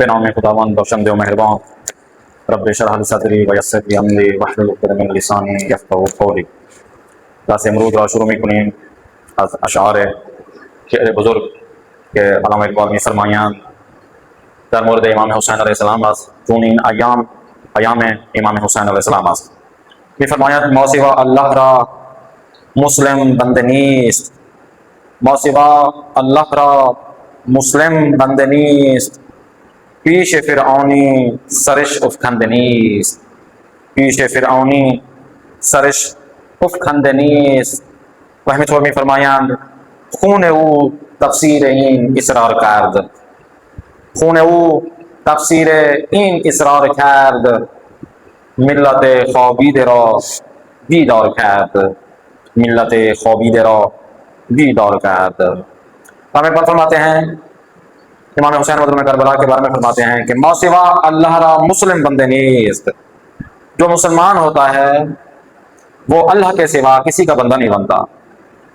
بنام خداوند بخشند و مہربان رب اشرح لی صدری ویسر لی امری واحلل عقدۃ من لسانی یفقهوا قولی. کلاس امروز را شروع می‌کنیم از اشعار شعر بزرگ که علامه اقبال می‌فرمایند در مورد امام حسین علیه السلام است، چون این ایام امام حسین علیه السلام است. می‌فرماید ما سوا الله را مسلم بنده نیست، ما سوا الله را مسلم بنده نیست، پیش فرعونی سرش افکنده نیست، پیش فرعونی سرش افکنده نیست. و همینطور می‌فرمایند خون او تفسیر این اصرار کرد، خون او تفسیر این اصرار کرد، ملت خوابیده را بیدار کرد، ملت خوابیده را بیدار کرد. ہم ایک بات فرماتے ہیں امام حسین مظلوم کربلا کے بارے میں فرماتے ہیں کہ ما سوا اللہ را مسلم بندے نیست، جو مسلمان ہوتا ہے وہ اللہ کے سوا کسی کا بندہ نہیں بنتا،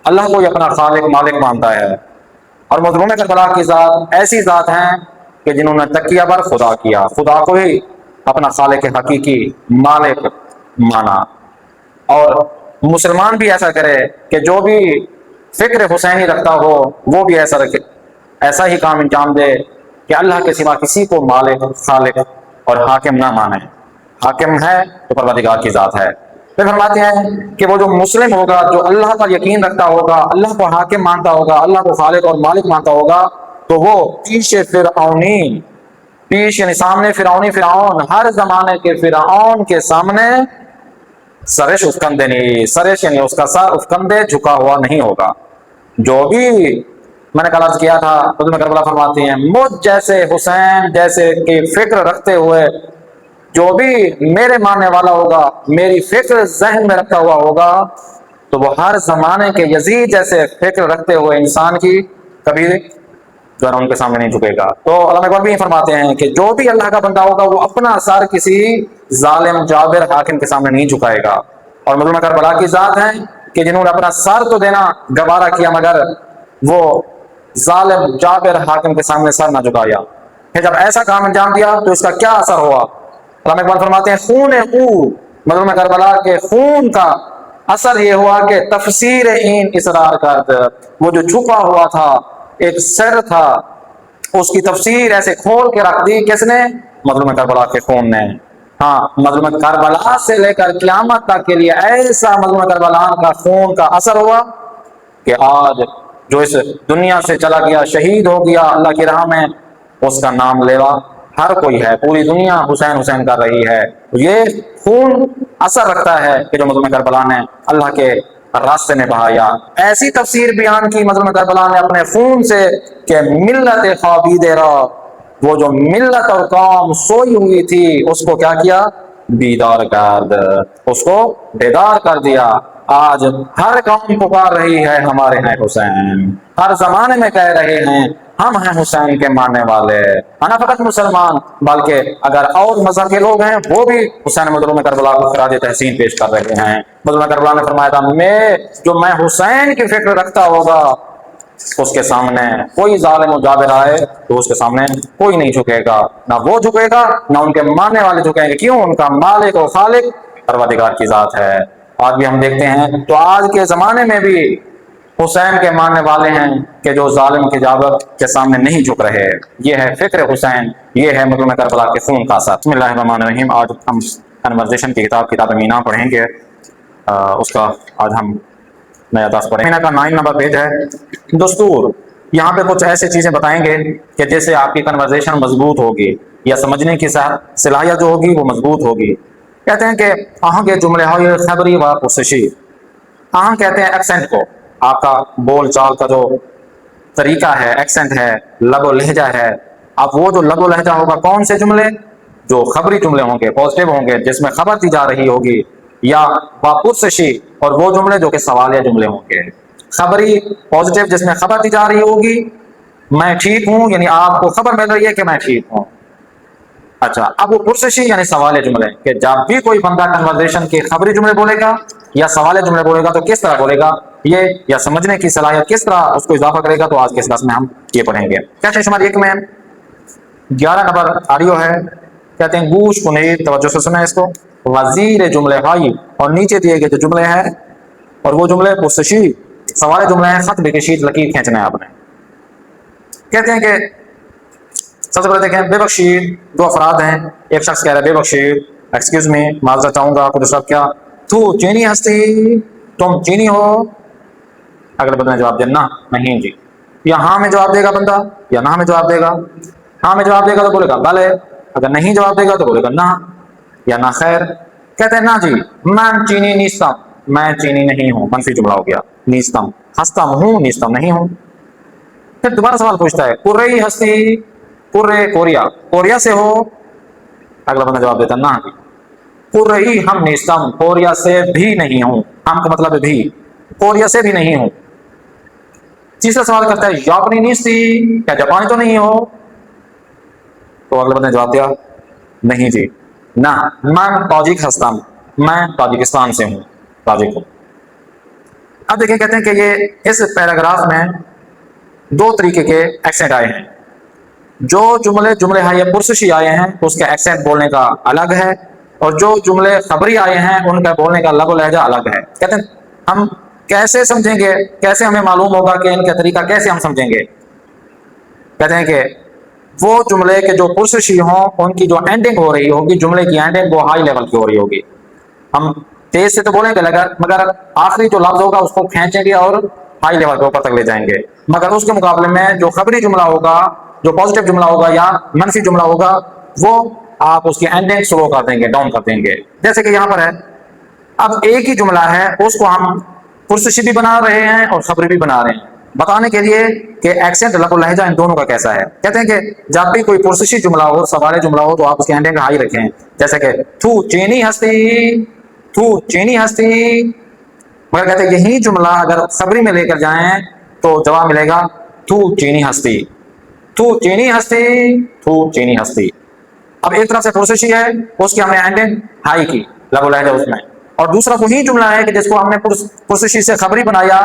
اللہ کو ہی اپنا خالق مالک مانتا ہے. اور مظلوم کربلا کی ذات ایسی ذات ہیں کہ جنہوں نے تکیہ بر خدا کیا، خدا کو ہی اپنا خالق حقیقی مالک مانا. اور مسلمان بھی ایسا کرے کہ جو بھی فکر حسینی رکھتا ہو وہ بھی ایسا ہی کام انجام دے کہ اللہ کے سوا کسی کو مالک خالق اور حاکم نہ مانے. حاکم ہے تو پروردگار کی ذات ہے. پھر فرماتے ہیں کہ وہ جو مسلم ہوگا، جو اللہ کا یقین رکھتا ہوگا، اللہ کو حاکم مانتا ہوگا، اللہ کو خالق اور مالک مانتا ہوگا، تو وہ پیش فرعونی، پیش یعنی سامنے فرعونی، فرعون ہر زمانے کے فرعون کے سامنے سرش افکندے نہیں، سرش یعنی اس کا سر افکندے جھکا ہوا نہیں ہوگا. جو بھی میں نے کل کیا تھا مظلوم کربلا فرماتے ہیں مجھ جیسے حسین جیسے کی فکر رکھتے ہوئے جو بھی میرے ماننے والا ہوگا، میری فکر ذہن میں رکھا ہوا ہوگا، تو وہ ہر زمانے کے یزید جیسے فکر رکھتے ہوئے انسان کی کبھی جو ہے ان کے سامنے نہیں جھکے گا. تو علامہ اقبال بھی فرماتے ہیں کہ جو بھی اللہ کا بندہ ہوگا وہ اپنا سر کسی ظالم جابر حاکم کے سامنے نہیں جھکائے گا. اور مظلوم کربلا کی ذات ہیں کہ جنہوں نے اپنا سر تو دینا گوارا کیا مگر وہ ظالم جابر حاکم کے سامنے سر نہ جھکایا. پھر جب ایسا کام انجام دیا تو اس کا کیا اثر ہوا؟ علامہ اقبال فرماتے ہیں خون او مظلوم کربلا کے خون کا اثر یہ ہوا کہ تفسیر این اصرار کرد، وہ جو چھپا ہوا تھا ایک سر تھا اس کی تفسیر ایسے کھول کے رکھ دی کس نے؟ مظلوم کربلا کے خون نے. ہاں، مظلوم کربلا سے لے کر قیامت تک کے لیے ایسا مظلوم کربلا کا خون کا اثر ہوا کہ آج جو اس دنیا سے چلا گیا، شہید ہو گیا اللہ کی راہ میں، اس کا نام لیوا ہر کوئی ہے، پوری دنیا حسین حسین کر رہی ہے. یہ خون اثر رکھتا ہے کہ جو مظلوم کربلا نے اللہ کے راستے میں بہایا. ایسی تفسیر بیان کی مظلوم کربلا نے اپنے خون سے کہ ملت خوابیدے را، وہ جو ملت اور قوم سوئی ہوئی تھی اس کو کیا کیا؟ بیدار کر، اس کو بیدار کر دیا. آج ہر قوم پکار رہی ہے ہمارے ہیں حسین، ہر زمانے میں کہہ رہے ہیں ہم ہیں حسین کے ماننے والے. نہ فقط مسلمان بلکہ اگر اور مذہب کے لوگ ہیں وہ بھی حسین مظلوم کربلا کو خراج تحسین پیش کر رہے ہیں. مظلوم کربلا نے فرمایا تھا میں حسین کی فکر رکھتا ہوگا اس کے سامنے کوئی ظالم و جابر آئے تو اس کے سامنے کوئی نہیں جھکے گا، نہ وہ جھکے گا نہ ان کے ماننے والے جھکیں گے. کیوں؟ ان کا مالک و خالق پروردگار کی ذات ہے. آج بھی ہم دیکھتے ہیں تو آج کے زمانے میں بھی حسین کے ماننے والے ہیں کہ جو ظالم کے جابر کے سامنے نہیں جھک رہے. یہ ہے فکر حسین، یہ ہے مظلوم کربلا کے خون کا اثر. بسم اللہ الرحمن الرحیم. آج ہم کنورزیشن کی کتاب مینا پڑھیں گے. اس کا آج ہم نیا درس پڑھیں گے. مینا کا 9 نمبر پیج ہے. دستور یہاں پہ کچھ ایسی چیزیں بتائیں گے کہ جیسے آپ کی کنورزیشن مضبوط ہوگی یا سمجھنے کی صلاحیت جو ہوگی وہ مضبوط ہوگی. کہتے ہیں کہ آہاں کے جملے ہوئے خبری و پرسشی. آہاں کہتے ہیں ایکسنٹ کو، آپ کا بول چال کا جو طریقہ ہے، ایکسنٹ ہے، لب و لہجہ ہے. اب وہ جو لب و لہجہ ہوگا کون سے جملے؟ جو خبری جملے ہوں گے، پازیٹیو ہوں گے، جس میں خبر دی جا رہی ہوگی، یا پرسشی اور وہ جملے جو کہ سوالیہ جملے ہوں گے. خبری پازیٹیو جس میں خبر دی جا رہی ہوگی، میں ٹھیک ہوں یعنی آپ کو خبر مل رہی ہے کہ میں ٹھیک ہوں. اچھا، اب وہ پرسشی یعنی سوال جملے کہ جب بھی کوئی بندہ کنورزیشن کے خبری جملے بولے گا یا سوال جملے بولے گا تو کس طرح بولے گا یہ، یا سمجھنے کی صلاحیت کس طرح اس کو اضافہ کرے گا. تو آج کے اس درس میں ہم یہ پڑھیں گے. کیا شمار 1 میں 11 نمبر آڈیو ہے، کہتے ہیں گوش کنید، توجہ سے سنیں اس کو، وزیر جملے بھائی، اور نیچے دیے گئے جو جملے ہیں اور وہ جملے پرسشی سوال جملے ہیں، خط بکشید لکیر کھینچنا ہے آپ نے۔ کہتے ہیں کہ سب سے پہلے دیکھیں بے بخشید 2 افراد ہیں، ایک شخص کہہ رہا ہے بے بخشید ایکسکیوز می، معذرت چاہوں گا، خود سب کیا تو چینی ہستی، تم چینی ہو؟ اگلے بندے نے جواب دیا نہ نہیں جی، یا ہاں میں جواب دے گا بندہ یا نہ میں جواب دے گا، ہاں میں جواب دے گا تو بولے گا بلے، اگر نہیں جواب دے گا تو بولے گا نہ یا نہ خیر۔ کہتے ہیں نہ جی میں چینی نیستم، میں چینی نہیں ہوں، منفی جملہ ہو گیا، نیستم ہستم ہوں نیستم نہیں ہوں۔ پھر دوبارہ سوال پوچھتا ہے کورئی ہستی، کورے کوریا، کوریا سے ہو؟ اگلا بندہ جواب دیتا نہ جی، کورئی ہم نیستم، کوریا سے بھی نہیں ہوں، ہم کا مطلب ہے بھی، کوریا سے بھی نہیں ہوں۔ تیسرا سوال کرتا ہے جاپانی نیستی، کیا جاپانی تو نہیں ہو؟ تو اگلے بندے نے جواب دیا نہیں جی، نہ میں تاجک ہستم، میں تاجکستان سے ہوں، تاجک ہوں۔ اب دیکھیں کہتے ہیں کہ یہ اس پیراگراف میں 2 طریقے کے ایکسنٹ آئے ہیں، جو جملے ہیں یا پرسشی آئے ہیں اس کا ایکسنٹ بولنے کا الگ ہے، اور جو جملے خبری آئے ہیں ان کا بولنے کا لب و لہجہ الگ ہے۔ کہتے ہیں ہم کیسے سمجھیں گے، کیسے ہمیں معلوم ہوگا کہ ان کا طریقہ کیسے ہم سمجھیں گے؟ کہتے ہیں کہ وہ جملے کے جو پرسشی ہوں ان کی جو اینڈنگ ہو رہی ہوگی، جملے کی اینڈنگ وہ ہائی لیول کی ہو رہی ہوگی، ہم تیز سے تو بولیں گے مگر آخری جو لفظ ہوگا اس کو کھینچیں گے اور ہائی لیول کے اوپر تک لے جائیں گے، مگر اس کے مقابلے میں جو خبری جملہ ہوگا، جو پازیٹیو جملہ ہوگا یا منفی جملہ ہوگا، وہ آپ اس کی اینڈنگ سلو کر دیں گے، ڈاؤن کر دیں گے۔ جیسے کہ یہاں پر ہے، اب ایک ہی جملہ ہے اس کو ہم پرسشی بھی بنا رہے ہیں اور خبری بھی بنا رہے ہیں، بتانے کے لیے کہ ایکسنٹ لب و لہجہ ان دونوں کا کیسا ہے۔ کہتے ہیں کہ جب بھی کوئی پرسشی جملہ ہو، سوالی جملہ ہو، تو آپ اس کی اینڈنگ ہائی رکھیں، جیسے کہ تو چینی ہستی، تو چینی ہستی، مگر کہتے ہیں یہی جملہ اگر خبری میں لے کر جائیں تو جواب ملے گا تو چینی ہستی، تو چینی ہستی، تو چینی ہستی۔ اب ایک طرف سے پرسشی ہے، اس کی ہم نے اینڈنگ ہائی کی، لب و لہجہ اس میں، اور دوسرا وہی جملہ ہے کہ جس کو ہم نے پرسشی سے خبری بنایا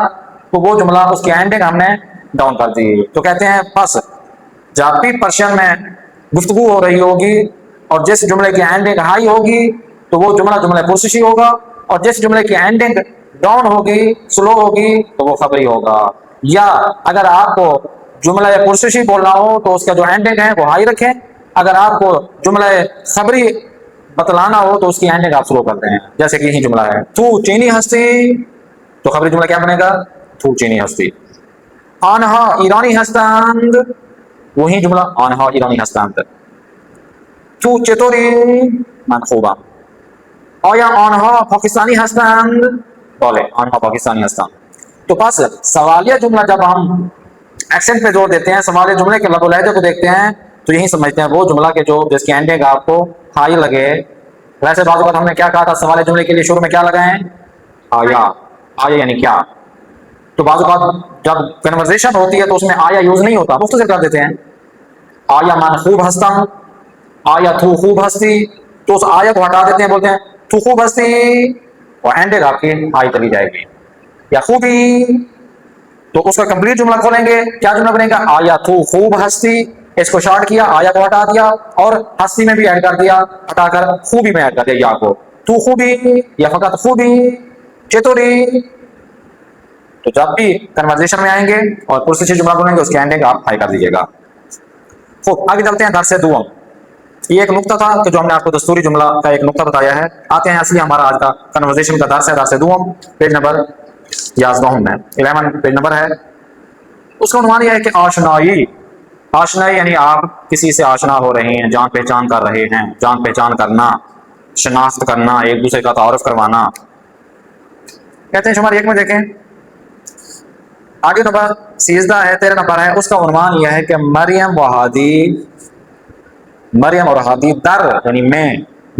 تو وہ جملہ اس کی اینڈنگ ہم نے ڈاؤن کر دی۔ تو کہتے ہیں بس جب بھی پرشین میں گفتگو ہو رہی ہوگی اور جس جملے کی اینڈنگ ہائی ہوگی تو وہ جملہ پرسشی ہوگا، اور جس جملے کی اینڈنگ ڈاؤن ہوگی، سلو ہوگی، تو وہ خبری ہوگا۔ یا اگر آپ کو جملہ پرسشی بولنا ہو تو اس کا جو اینڈنگ ہے وہ ہائی رکھیں، اگر آپ کو جملہ خبری بتلانا ہو تو اس کی اینڈنگ آپ سلو کرتے ہیں، جیسے کہ یہی جملہ ہے تو چینی ہستی، تو خبری جملہ کیا بنے گا؟ تو چینی ہستی۔ آنہا ایرانی ہستند، وہی جملہ آنہا ایرانی ہستند۔ تو چطوری؟ من خوبم۔ آیا آنہا پاکستانی ہستند؟ بولے آنہا پاکستانی ہستند۔ تو بس سوالیہ جملہ جب ہم ایکسنٹ پہ زور دیتے ہیں، سوالیہ جملے کے لب و لہجے کو دیکھتے ہیں تو یہی سمجھتے ہیں وہ جملہ کے جو جس کی اینڈنگ آپ کو ہائی لگے۔ ویسے بعض اوقات ہم نے کیا کہا تھا سوالیہ جملے کے لیے شروع میں کیا لگائیں؟ آیا، آیا یعنی کیا۔ تو بعض اوقات جب کنورزیشن ہوتی ہے تو اس میں آیا یوز نہیں ہوتا، مختصر کر دیتے ہیں، آیا من خوب ہستم، آیا تو خوب ہستی، تو اس آیا کو ہٹا دیتے ہیں، بولتے ہیں تو خوب ہستی، اور اینڈنگ آپ کی ہائی چلی جائے گی۔ یا خوبی، تو اس کا کمپلیٹ جملہ کھولیں گے، کیا جملہ بنے گا؟ آیا تو خوب ہستی، اس کو شارٹ کیا، آیا کو ہٹا دیا اور ہستی میں بھی ایڈ کر دیا، ہٹا کر خوبی میں ایڈ کر دیا یا کو، تو خوبی یا فقط خوبی، چطوری۔ تو جب بھی کنورزیشن میں آئیں گے اور پرسشی جملہ بولیں گے اس کی اینڈنگ آپ ہائی کر دیجیے گا۔ خوب آگے چلتے ہیں درس دوم۔ یہ ایک نقطہ تھا کہ جو ہم نے آپ کو دستوری جملہ کا ایک نقطہ بتایا ہے۔ آتے ہیں اصلی ہمارا آج کا کنورزیشن کا درس ہے، درس دوم، پیج نمبر 11 میں 11 پیج نمبر ہے۔ اس کا عنوان یہ ہے کہ آشنائی۔ آشنائی یعنی آپ کسی سے آشنا ہو رہے ہیں، جان پہچان کر رہے ہیں، جان پہچان کرنا، شناخت کرنا، ایک دوسرے کا تعارف کروانا۔ کہتے ہیں شمار 1 میں دیکھیں، آگے نمبر 13 ہے، 13 نمبر ہے، اس کا عنوان یہ ہے کہ مریم و ہادی، مریم اور ہادی در یعنی میں،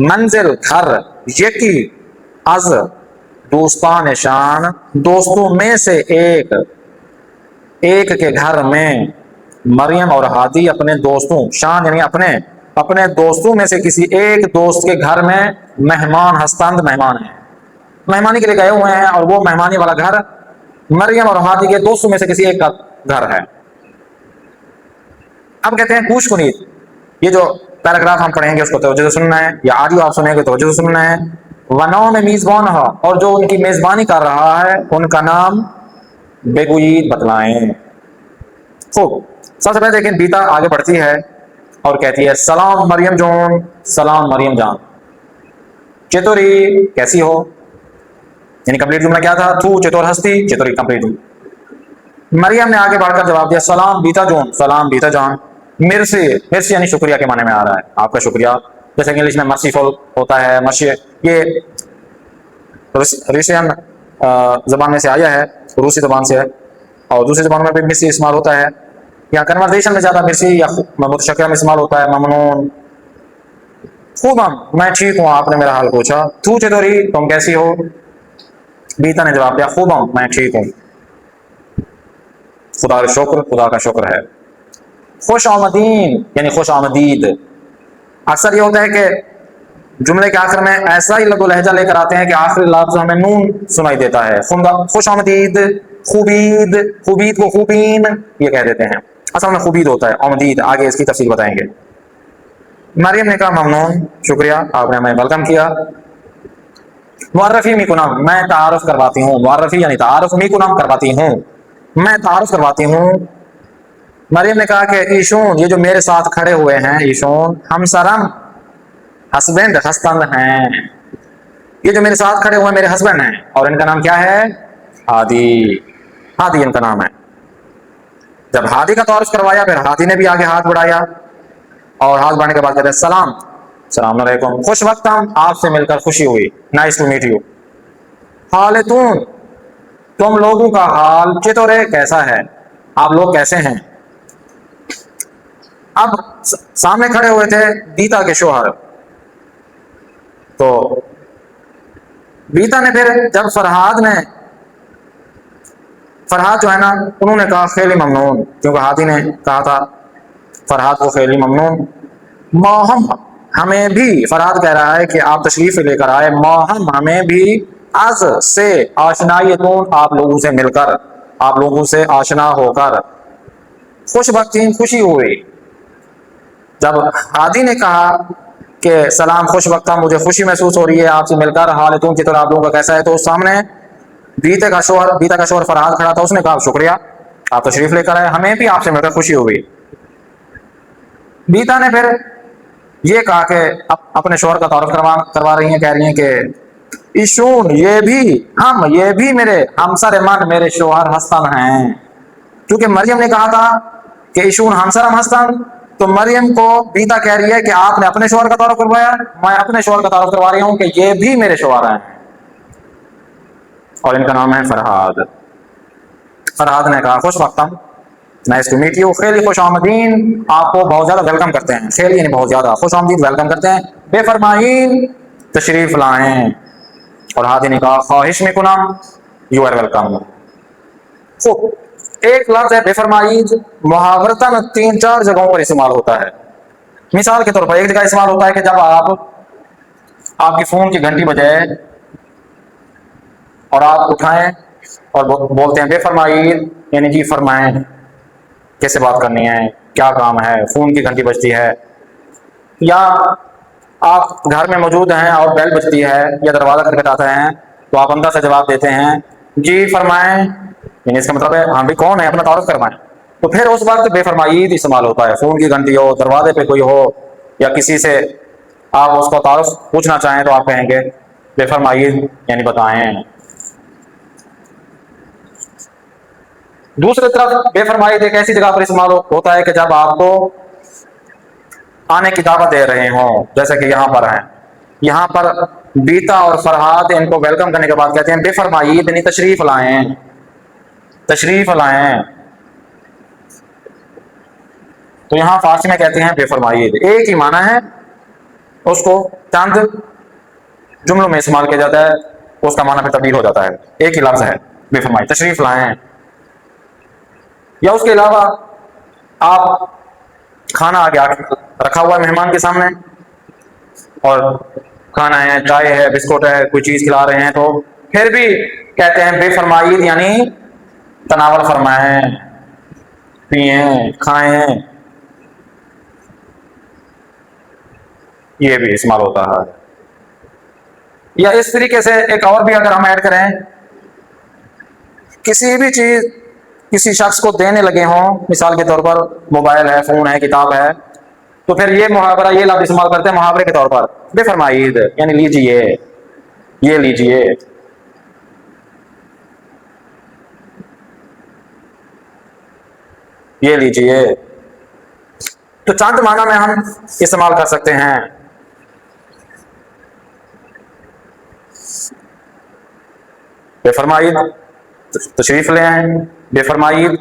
منزل گھر، یکی از دوستان شان، دوستوں میں سے ایک کے گھر میں، مریم اور ہادی اپنے دوستوں، شان یعنی اپنے دوستوں میں سے کسی ایک دوست کے گھر میں مہمان ہستند، مہمان ہیں، مہمانی کے لیے گئے ہوئے ہیں، اور وہ مہمانی والا گھر مریم اور ہادی کے دوستوں میں سے کسی ایک کا گھر ہے۔ اب کہتے ہیں گوش کنید، یہ جو پیراگراف ہم پڑھیں گے اس کو توجہ سے سننا ہے، یا آڈیو آپ سنیں گے توجہ سے سننا ہے۔ ونوم میزبان ہا، اور جو ان کی میزبانی کر رہا ہے ان کا نام بگویید بتلائیں۔ خوب، سب سے پہلے دیکھیں بیتا آگے بڑھتی ہے اور کہتی ہے سلام مریم جون، سلام مریم جان، چتوری کیسی ہو؟ یعنی کمپلیٹ جملہ کیا تھا؟ تو چتور ہستی، چتوری کمپلیٹ۔ مریم نے آگے بڑھ کر جواب دیا سلام بیتا جون، سلام بیتا جان، مرسی، مرسی یعنی شکریہ کے معنی میں آ رہا ہے، آپ کا شکریہ، جیسے کہ انگلش میں مرسیفل ہوتا ہے، مرسی، یہ ریشین زبان میں سے آیا ہے، روسی زبان سے ہے، اور دوسری زبان میں بھی مرسی استعمال ہوتا ہے، یا کنورسیشن میں زیادہ مرسی یا متشکرہ میں استعمال ہوتا ہے، ممنون۔ خوبم، میں ٹھیک ہوں، آپ نے میرا حال پوچھا۔ تو چتوری، تم کیسی ہو؟ بیتا نے جواب دیا خوبم، میں ٹھیک ہوں، خدا کا شکر، خدا کا شکر ہے۔ خوش آمدین یعنی خوش آمدید، اکثر یہ ہوتا ہے کہ جملے کے آخر میں ایسا ہی لگ و لہجہ لے کر آتے ہیں کہ آخری لفظ ہمیں نون سنائی دیتا ہے، خوش آمدید، خوبید، خوبید کو خوبین یہ کہہ دیتے ہیں، اصل میں خوبید ہوتا ہے، آمدید آگے اس کی تفصیل بتائیں گے۔ مریم نے کہا ممنون، شکریہ، آپ نے ہمیں ویلکم کیا۔ معرفی می کنم، میں تعارف کرواتی ہوں، معرفی یعنی تعارف، می کنم کرواتی ہوں، میں تعارف کرواتی ہوں۔ مریم نے کہا کہ ایشون، یہ جو میرے ساتھ کھڑے ہوئے ہیں، ایشون ہمسرم، ہسبینڈ، ہسبینڈ ہیں، یہ جو میرے ساتھ کھڑے ہوئے ہیں میرے ہسبینڈ ہیں، اور ان کا نام کیا ہے؟ ہادی، ہادی ان کا نام ہے۔ جب ہادی کا تعارف کروایا پھر ہادی نے بھی آگے ہاتھ بڑھایا، اور ہاتھ بڑھانے کے بعد کہتے ہیں سلام، السلام علیکم، خوش وقتم، آپ سے مل کر خوشی ہوئی، نائس ٹو میٹ یو۔ حالتون، تم لوگوں کا حال، چتورے کیسا ہے، آپ لوگ کیسے ہیں؟ اب سامنے کھڑے ہوئے تھے بیتا کے شوہر، تو بیتا نے پھر جب فرحاد جو ہے نا انہوں نے کہا خیلی ممنون، کیونکہ ہادی نے کہا تھا فرحاد کو خیلی ممنون۔ ماہم، ہمیں بھی، فرحاد کہہ رہا ہے کہ آپ تشریف لے کر آئے، ماہم ہمیں بھی، از سے آشنائیتون، آپ لوگوں سے مل کر، آپ لوگوں سے آشنا ہو کر، خوش بختین، خوشی ہوئی۔ جب ہادی نے کہا کہ سلام خوش وقتہ، مجھے خوشی محسوس ہو رہی ہے آپ سے مل کر، حالتون کی طرح آپ لوگوں کا کیسا ہے، تو سامنے بیتا کا شوہر فرحاد کھڑا تھا، اس نے کہا شکریہ آپ تشریف لے کر آئے، ہمیں بھی آپ سے مل کر خوشی ہوئی۔ بیتا نے پھر یہ کہا کہ اپنے شوہر کا تعارف کروا رہی ہیں، کہہ رہی ہیں کہ ایشون، یہ بھی میرے ہمسر من، میرے شوہر ہستن ہیں، کیونکہ مریم نے کہا تھا کہ ایشون ہمسرم ہستن، تو مریم کو بیتا کہہ رہی ہے کہ آپ نے اپنے شوہر کا تعارف کروایا، میں اپنے شوہر کا تعارف کروا رہی ہوں کہ یہ بھی میرے شوہر ہیں، اور ان کا نام ہے فرحاد۔ فرحاد نے کہا خوش وقتم، نائس ٹو میٹ یو، خیلی خوش آمدین، آپ کو بہت زیادہ ویلکم کرتے ہیں، خیلی یعنی بہت زیادہ، خوش آمدید ویلکم کرتے ہیں، بے فرمائین، تشریف لائیں، اور ہادی نے کہا خواہش میں کنم، یو آر ویلکم۔ خوب، ایک لفظ ہے بے فرمائید، محاورتاً 3-4 جگہوں پر استعمال ہوتا ہے۔ مثال کے طور پر ایک جگہ استعمال ہوتا ہے کہ جب آپ کی فون کی گھنٹی بجائے اور آپ اٹھائیں اور بولتے ہیں بے فرمائید، یعنی جی فرمائیں، کیسے بات کرنی ہے، کیا کام ہے، فون کی گھنٹی بجتی ہے، یا آپ گھر میں موجود ہیں اور بیل بجتی ہے یا دروازہ کھٹکھٹاتے ہیں تو آپ اندر سے جواب دیتے ہیں جی فرمائیں، یعنی اس کا مطلب ہے ہم بھی کون ہیں، اپنا تعارف کروائیں، تو پھر اس وقت بے فرمائید استعمال ہوتا ہے، فون کی گھنٹی ہو، دروازے پہ کوئی ہو، یا کسی سے آپ اس کو تعارف پوچھنا چاہیں تو آپ کہیں گے بے فرمائید یعنی بتائیں۔ دوسری طرف بے فرمائید ایک ایسی جگہ پر استعمال ہوتا ہے کہ جب آپ کو آنے کی دعوت دے رہے ہوں، جیسے کہ یہاں پر ہیں، یہاں پر بیتا اور فرحاد ان کو ویلکم کرنے کے بعد کہتے ہیں بے فرمائید یعنی تشریف لائیں، تشریف لائیں، تو یہاں فارسی میں کہتے ہیں بے فرمائید، ایک ہی معنی ہے، اس کو چند جملوں میں استعمال کیا جاتا ہے، اس کا معنی پھر تبدیل ہو جاتا ہے، ایک ہی لفظ ہے بے فرمائید، تشریف لائیں۔ یا اس کے علاوہ آپ کھانا آگے رکھا ہوا ہے مہمان کے سامنے، اور کھانا ہے، چائے ہے، بسکٹ ہے، کوئی چیز کھلا رہے ہیں، تو پھر بھی کہتے ہیں بے فرمائید یعنی تناول فرمائیں، پئیں، کھائیں۔ یہ بھی استعمال ہوتا ہے. یا اس طریقے سے ایک اور بھی اگر ہم ایڈ کریں، کسی بھی چیز کسی شخص کو دینے لگے ہوں، مثال کے طور پر موبائل ہے، فون ہے، کتاب ہے، تو پھر یہ محاورہ، یہ لفظ استعمال کرتے ہیں محاورے کے طور پر، بے فرمائید، یعنی لیجئے، یہ لیجئے. یہ لیجئے. تو چند معنی میں ہم استعمال کر سکتے ہیں. بے فرمائید تشریف لے آئیں، بے فرمائید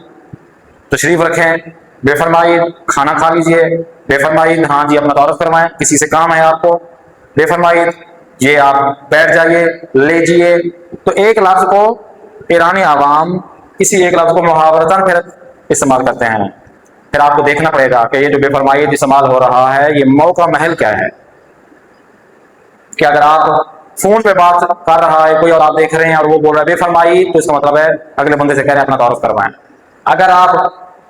تشریف رکھیں، بے فرمائید کھانا کھا لیجئے، بے فرمائید ہاں جی اپنا تعارف کروائیں، کسی سے کام ہے آپ کو، بے فرمائید یہ آپ بیٹھ جائیے، لیجئے. تو ایک لفظ کو ایرانی عوام کسی ایک لفظ کو محاورتاً پھر استعمال کرتے ہیں. پھر آپ کو دیکھنا پڑے گا کہ یہ جو بے فرمائید استعمال ہو رہا ہے یہ موقع محل کیا ہے. کہ اگر آپ فون پہ بات کر رہا ہے کوئی اور آپ دیکھ رہے ہیں اور وہ بول رہا ہے بے فرمائید، تو اس کا مطلب ہے اگلے بندے سے کہہ رہے ہیں اپنا تعارف کروائیں. اگر آپ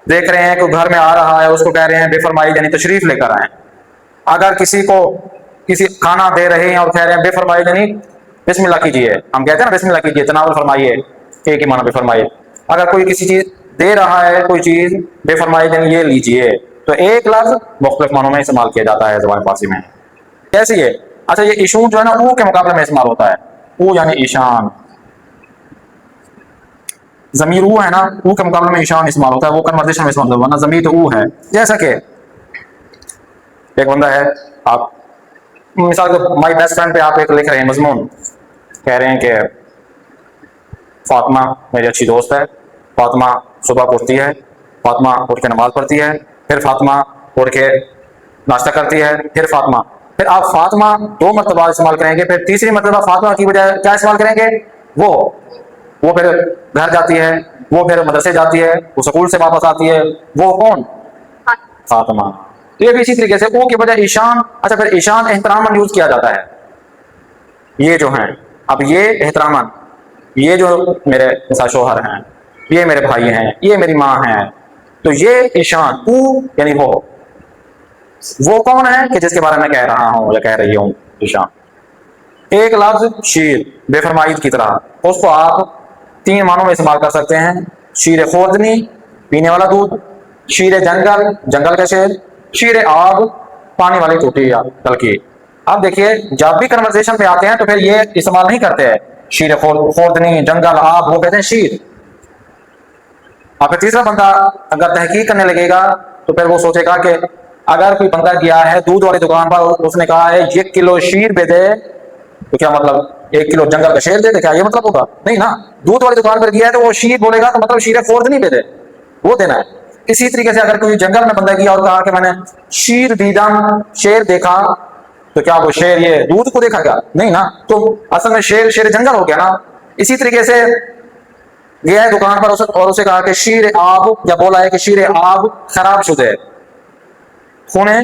دیکھ رہے ہیں کہ گھر میں آ رہا ہے اس کو کہہ رہے ہیں بے فرمائید، یعنی تشریف لے کر آئیں. اگر کسی کو کسی کھانا دے رہے ہیں اور کہہ رہے ہیں بے فرمائید، یعنی بسم اللہ کیجیے، ہم کہتے ہیں نا بسم اللہ کیجیے، تناول فرمائیے، ایک ہی معنی بے فرمائید. اگر کوئی کسی چیز دے رہا ہے کوئی چیز، بے فرمائید یعنی یہ لیجیے. تو ایک لفظ مختلف معنوں میں استعمال کیا جاتا ہے زبان فارسی میں. کیسے یہ؟ اچھا یہ ایشون جو ہے نا او کے مقابلے میں استعمال ہوتا ہے. او یعنی ایشان، ضمیر او ہے نا، او کے مقابلے میں ایشان استعمال ہوتا ہے، وہ کنورزیشن میں استعمال ہوتا ہے، ضمیر تو او ہے. جیسا کہ ایک بندہ ہے، آپ مثال کے مائی بیسٹ فرینڈ پہ آپ ایک لکھ رہے ہیں مضمون، کہہ رہے ہیں کہ فاطمہ میری اچھی دوست ہے، فاطمہ صبح اٹھتی ہے، فاطمہ اٹھ کے نماز پڑھتی ہے، پھر فاطمہ اٹھ کے ناشتہ کرتی ہے، پھر فاطمہ، پھر آپ فاطمہ 2 مرتبہ استعمال کریں گے، پھر تیسری مرتبہ فاطمہ کی بجائے کیا استعمال کریں گے؟ وہ پھر گھر جاتی ہے، وہ پھر مدرسے جاتی ہے، وہ سکول سے واپس آتی ہے، وہ کون؟ فاطمہ. یہ بھی اسی طریقے سے او کی بجائے ایشان. اچھا پھر ایشان احتراماً یوز کیا جاتا ہے. یہ جو ہیں اب یہ احتراماً، یہ جو میرے مثال شوہر ہیں، یہ میرے بھائی ہیں، یہ میری ماں ہیں، تو یہ ایشان او یعنی وہ کون ہے کہ جس کے بارے میں کہہ رہا ہوں یا کہہ رہی ہوں. ایشان. ایک لفظ شیر بے فرمائید کی طرح، اس کو آپ 3 معنوں میں استعمال کر سکتے ہیں. شیر خوردنی پینے والا دودھ، شیر جنگل جنگل کا شیر، شیر آب پانی والی ٹوٹی یا تلکی. اب دیکھیے جب بھی کنورسیشن پہ آتے ہیں تو پھر یہ استعمال نہیں کرتے ہیں شیر خوردنی جنگل آب، وہ کہتے ہیں شیر. اور پھر تیسرا بندہ اگر تحقیق کرنے لگے گا تو پھر وہ سوچے گا کہ اگر کوئی بندہ گیا ہے دودھ والی دکان پر، اس نے کہا ہے 1 کلو شیر دے دے، تو کیا مطلب 1 کلو جنگل کا شیر دے دے؟ کیا یہ مطلب ہوگا؟ نہیں نا. دودھ والی دکان پر گیا ہے تو وہ شیر بولے گا تو مطلب شیر خوردنی دے دے، وہ دینا ہے. اسی طریقے سے اگر کوئی جنگل میں بندہ گیا اور کہا کہ میں نے شیر دیدم، شیر دیکھا، تو کیا وہ شیر یہ دودھ کو دیکھا گیا؟ نہیں نا. تو اصل میں شیر جنگل ہو گیا نا. اسی طریقے سے گیا ہے دکان پر اور اسے کہا کہ شیر آب، یا بولا ہے کہ شیر آب خراب شدہ، خونے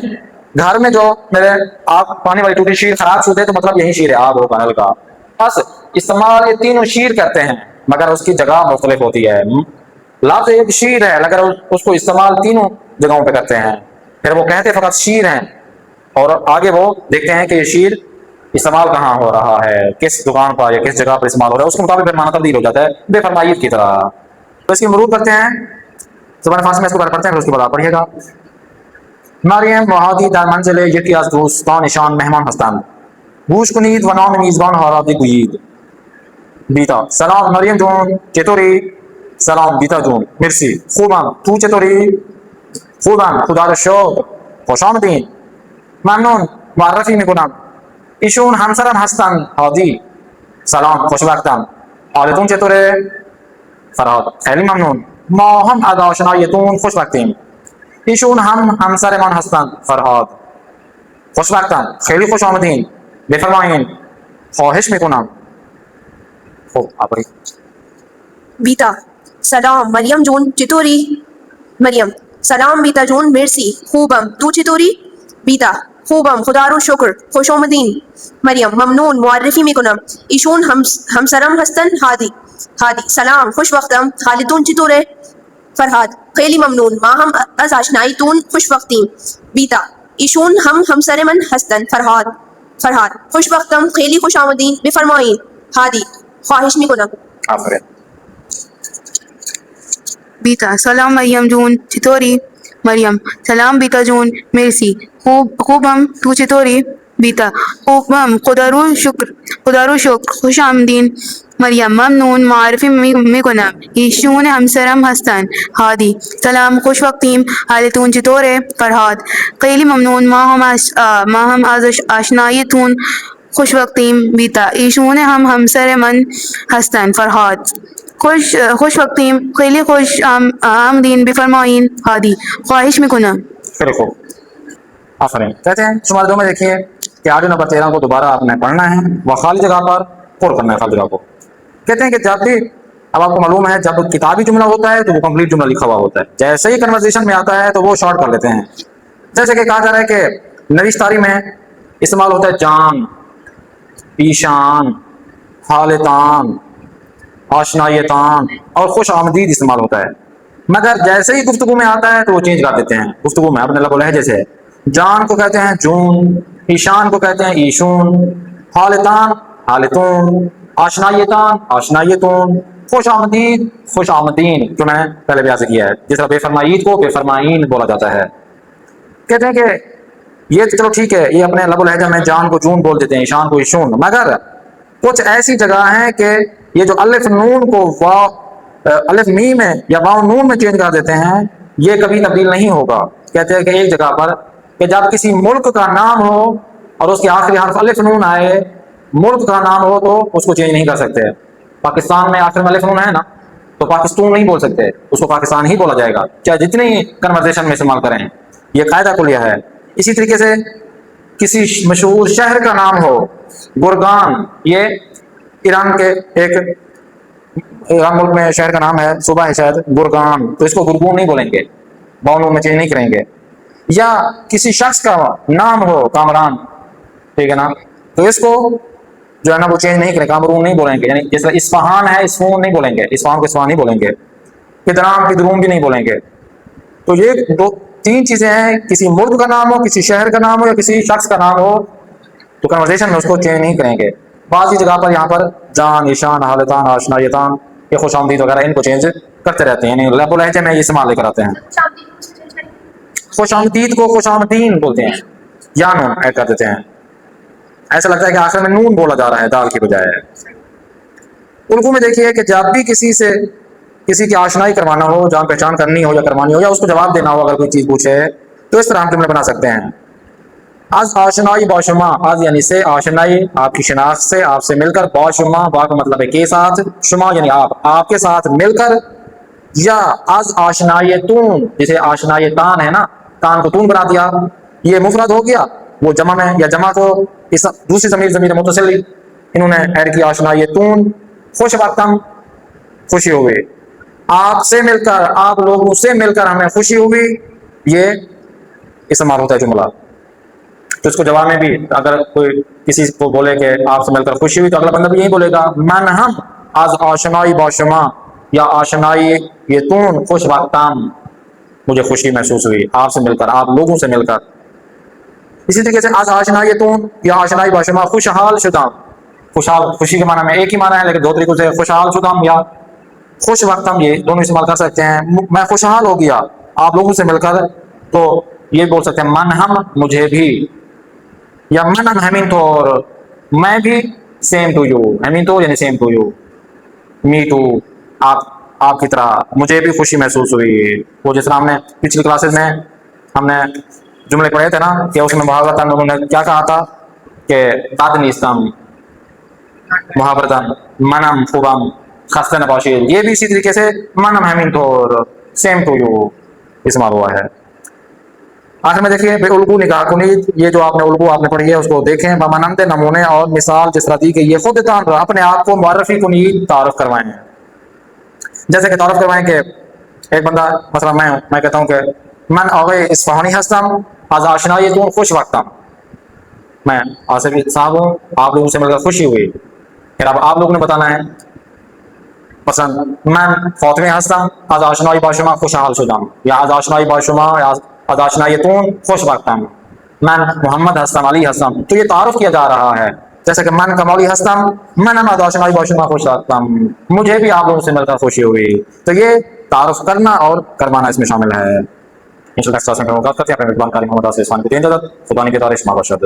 گھر میں جو میرے آب پانی والی ٹوٹی شیر خراب شدہ، تو مطلب یہی شیر آب ہوگا نل کا. بس استعمال یہ تینوں شیر کرتے ہیں مگر اس کی جگہ مختلف ہوتی ہے. لفظ ایک شیر ہے اگر اس کو استعمال تینوں جگہوں پہ کرتے ہیں، پھر وہ کہتے فقط شیر ہیں، اور آگے وہ دیکھتے ہیں کہ یہ شیر استعمال کہاں ہو رہا ہے، کس دکان پر یا کس جگہ پر استعمال ہو رہا ہے، اس کے مطابق پھر معنی تبدیل ہو جاتا ہے بے فرمائید کی طرح. تو اس کی مرور کرتے ہیں زبان فارسی میں، اس کو پڑھتے ہیں پھر اس کے بعد آپ پڑھیے گا. مریم و هادی در منزل یکی از دوستانشان مهمان هستند. گوش کنید و نام میزبان ها را بگویید. بیتا: سلام مریم جون، چطوری؟ سلام بیتا جون، مرسی، خوبم، تو چطوری؟ خوبم، خدا را شکر، خوش آمدین. ممنون، معرفی میکنم، ایشون همسرم هستند، هادی. سلام، خوشوقتم، حالتون چطوره؟ فرهاد: خیلی ممنون، ما هم از آشناییتون خوشوقتیم. ایشون هم همسرمان هستند، فرهاد. خوشوقتم، خیلی خوش آمدین، بفرمایین، خواهش میکنم. خوب آبری. بیتا: سلام مریم جون، چطوری؟ مریم: سلام بیتا جون، مرسی، خوبم، تو چطوری؟ بیتا: خوبم، خدا رو شکر، خوش آمدین. مریم: ممنون، معرفی میکنم، ایشون همسرم هستن، هادی. هادی: سلام، خوش وقتم، حالتون چطوره؟ فرهاد: خیلی ممنون، ما هم از آشناییتون خوش وقتیم. بیتا: ایشون ہم سر من ہستن فرحاد خوش وقتم خیلی خوش آمدین بفرمائین ہادی خواہش می کنم. آفرین. بیتا سلام مریم جون چطوری؟ مریم سلام بیتا جون مرسی خوبم تو چطوری؟ بیتا خوبم خدا رو شکر خوش آمدین. مریم ممنون معرفی میکنم ایشون همسرم هستن. هادی سلام خوش وقتیم حالتون چطوره؟ فرهاد خیلی ممنون ما هم از آشناییتون خوش وقتیم. بیتا ایشون همسر من هستن. فرهاد خوش وقتیم خیلی خوش آمدین بفرمائین. هادی خواہش میکنم. خیلی خوب. آفرین. کہتے ہیں شمارے 2 میں دیکھیے کہ آڈیو نمبر 13 کو دوبارہ آپ نے پڑھنا ہے وہ خالی جگہ پر پر کرنا ہے. خالی جگہ کو کہتے ہیں کہ جب بھی اب آپ کو معلوم ہے جب کتابی جملہ ہوتا ہے تو وہ کمپلیٹ جملہ لکھا ہوا ہوتا ہے. جیسے ہی کنورزیشن میں آتا ہے تو وہ شارٹ کر لیتے ہیں. جیسے کہ کہا جا رہا ہے کہ نوشتاری میں استعمال ہوتا ہے جان، ایشان، حالتان، آشنایتان اور خوش آمدید استعمال ہوتا ہے. مگر جیسے ہی گفتگو میں آتا ہے تو وہ چینج کر دیتے ہیں. گفتگو میں اپنے لب و لہجے سے جان کو کہتے ہیں جون، ایشان کو کہتے ہیں ایشون، حالتان حالتون، آشنایتان آشنایتون، خوش آمدید خوش آمدین جو میں پہلے بیان کیا ہے. جس طرح بے فرمائید کو بے فرمائین بولا جاتا ہے. کہتے ہیں کہ یہ چلو ٹھیک ہے یہ اپنے لب و لہجہ میں جان کو جون بول دیتے ہیں، ایشان کو ایشون، مگر کچھ ایسی جگہ ہیں کہ یہ جو الف نون کو الف میم میں یا واو نون میں چینج کر دیتے ہیں یہ کبھی تبدیل نہیں ہوگا. کہتے ہیں کہ ایک جگہ پر کہ جب کسی ملک کا نام ہو اور اس کے آخری حرف الف نون آئے، ملک کا نام ہو تو اس کو چینج نہیں کر سکتے. پاکستان میں آخر میں الف نون ہے نا تو پاکستان نہیں بول سکتے، اس کو پاکستان ہی بولا جائے گا چاہے جتنی کنورزیشن میں استعمال کریں. یہ قاعدہ کلیہ ہے. اسی طریقے سے کسی مشہور شہر کا نام ہو، گرگان، یہ ایران کے ایک ایران ملک میں شہر کا نام ہے، صوبہ ہے شاید گرگان، تو اس کو گرگون نہیں بولیں گے، باؤنوں میں چینج نہیں کریں گے. یا کسی شخص کا نام ہو کامران، ٹھیک ہے نا، تو اس کو جو ہے نا وہ چینج نہیں کریں، کامرون نہیں بولیں گے. یعنی جس طرح اصفہان ہے اسفون نہیں بولیں گے، اصفہان کو اصفہان نہیں بولیں گے، پدرام پدروم بھی نہیں بولیں گے. تو یہ 2-3 چیزیں ہیں، کسی ملک کا نام ہو، کسی شہر کا نام ہو یا کسی شخص کا نام ہو تو کنورزیشن میں اس کو چینج نہیں کریں گے. بعض جگہ پر یہاں پر جان، ایشان، حالتان، آشنایتان، یہ خوش آمدید وغیرہ ان کو چینج کرتے رہتے ہیں. یعنی لب و لہجے میں یہ استعمال لے کر آتے ہیں. خوش آمدید کو خوش آمدین بولتے ہیں یا نون ایڈ کر دیتے ہیں. ایسا لگتا ہے کہ آخر میں نون بولا جا رہا ہے دال کی بجائے. اردو میں دیکھیے کہ جب بھی کسی سے کسی کی آشنائی کروانا ہو، جان پہچان کرنی ہو یا کروانی ہو یا اس کو جواب دینا ہو اگر کوئی چیز پوچھے تو اس طرح ہم جملے بنا سکتے ہیں. از آشنائی باشما، از یعنی سے، آشنائی آپ کی شناخت سے، آپ سے مل کر، باشما با کا مطلب ہے کے ساتھ، شما یعنی آپ کے ساتھ مل کر، یا از آشنایتون جسے آشنایتان ہے نا، تان کو تون بنا دیا، یہ مفرد ہو گیا، وہ جمع میں یا جمع کو اس دوسری ضمیر متصل انہوں نے ایڈ کیا آشنایتون. خوش وقتم خوشی ہوئی، آپ سے مل کر، آپ لوگوں سے مل کر ہمیں خوشی ہوئی، یہ استعمال ہوتا ہے جملہ. تو اس کو جواب میں بھی اگر کوئی کسی کو بولے کہ آپ سے مل کر خوشی ہوئی تو اگلا بندہ بھی یہی بولے گا من ہم از آشنائی باشما یا آشنائی یہ تون خوش وقتم، مجھے خوشی محسوس ہوئی آپ سے مل کر، آپ لوگوں سے مل کر. اسی طریقے سے از آشنائی تون یا آشنائی باشما خوشحال شدم، خوشحال خوشی کے معنی میں ایک ہی معنی ہے لیکن 2 طریقوں سے خوشحال شدم یا خوش وقتم یہ دونوں استعمال کر سکتے ہیں. میں خوشحال ہو گیا آپ لوگوں سے مل کر تو یہ بول سکتے ہیں من ہم مجھے بھی، یا من ہم ہمین طور میں بھی، سیم ٹو یو، ہمین طور یعنی same to you, me too آپ کی طرح مجھے بھی خوشی محسوس ہوئی. وہ جس طرح ہم نے پچھلی کلاسز میں ہم نے جملے پڑھے تھے نا کہ اس میں محاورتاً انہوں نے کیا کہا تھا کہ داد نیستم محاورتاً منم خوبم خستے نباشید، یہ بھی اسی طریقے سے منم ہمین طور سیم ٹو یو استعمال ہوا ہے. آخر میں دیکھیے بے الگو نگاہ کنید، یہ جو آپ نے الگو آپ نے پڑھی ہے اس کو دیکھیں. بمانند نمونے اور مثال جس طرح دی کہ یہ خود اپنے آپ کو معرفی کنید، تعارف کروائیں. جیسے کہ تعارف کروائیں کہ ایک بندہ مثلا میں کہتا ہوں کہ من آقای اصفہانی ہستم از آشنائی تون خوش وقتم، میں آصفی صاحب ہوں آپ لوگوں سے مل کر خوشی ہوئی. پھر اب آپ لوگوں نے بتانا ہے مثلا من فاطمه هستم از آشنایی با شما خوشحال شدم، یا از آشنایی با شما یا از آشنایی تون خوش وقتم. من محمد هستم، علی هستم، تو یہ تعارف کیا جا رہا ہے. جیسا کہ من کا مولی هستم، من احمد آشنائی باشما خوش رکھتم، مجھے بھی آپ لوگوں سے مل کر خوشی ہوئی. تو یہ تعارف کرنا اور کروانا اس میں شامل ہے. انشاءاللہ نیکسٹ کلاس میں ملاقات کرتے ہیں. اپنے میزبان قاری محمد آصف عثمان کی دین اجازت. خدا نگہدار شما باشد.